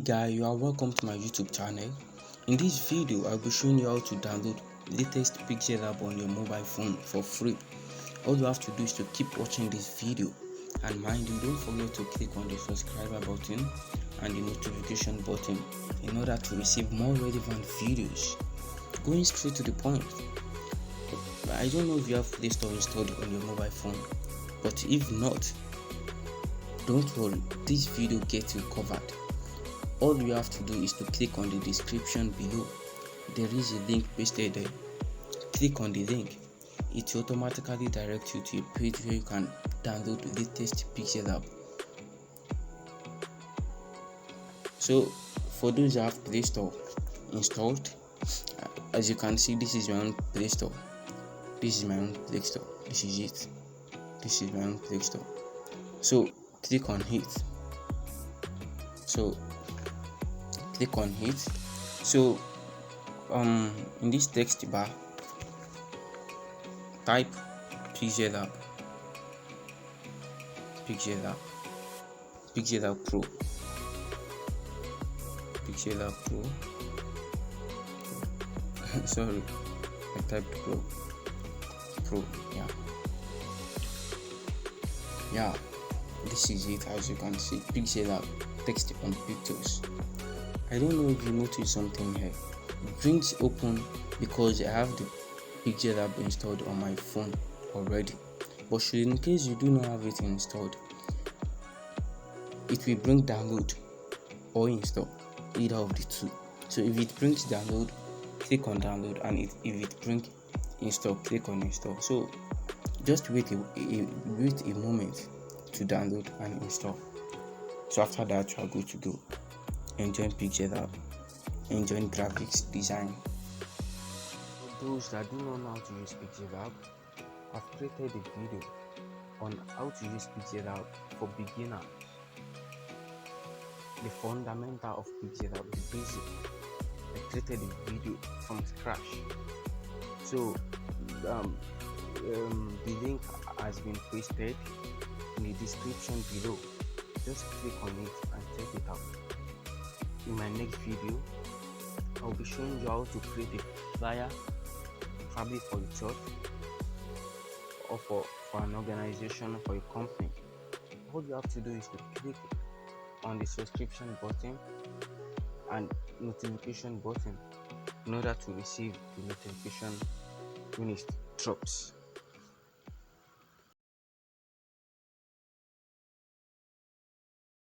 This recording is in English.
guys, you are welcome to my YouTube channel. In this video I'll be showing you how to download latest pixellab on your mobile phone for free. All you have to do is to keep watching this video, and mind you, don't forget to click on the subscriber button and the notification button in order to receive more relevant videos. Going straight to the point, I don't know if you have Play Store installed on your mobile phone, but if not, don't worry, this video gets you covered. All you have to do is to click on the description below. There is a link pasted there. Click on the link. It will automatically direct you to a page where you can download the latest pixellab. So for those that have Play Store installed, as you can see, this is my own Play Store. This is my own Play Store. This is it. This is my own Play Store. So click on it. So in this text bar, type pixellab Pro. Sorry, I typed Pro. Yeah, this is it. As you can see, pixellab text on pictures. I don't know if you notice something here. It brings open because I have the pixellab installed on my phone already. But should in case you do not have it installed, it will bring download or install, either of the two. So if it brings download, click on download, and if it brings install, click on install. So just wait a moment to download and install. So after that, you are good to go. Enjoy pixellab, enjoy graphics design. For those that do not know how to use pixellab, I've created a video on how to use pixellab for beginner. The fundamental of pixellab, the basic. I created a video from scratch. So the link has been pasted in the description below. Just click on it and check it out. In my next video, I'll be showing you how to create a flyer, probably for a church or for an organization, for a company. All you have to do is to click on the subscription button and notification button in order to receive the notification when it drops.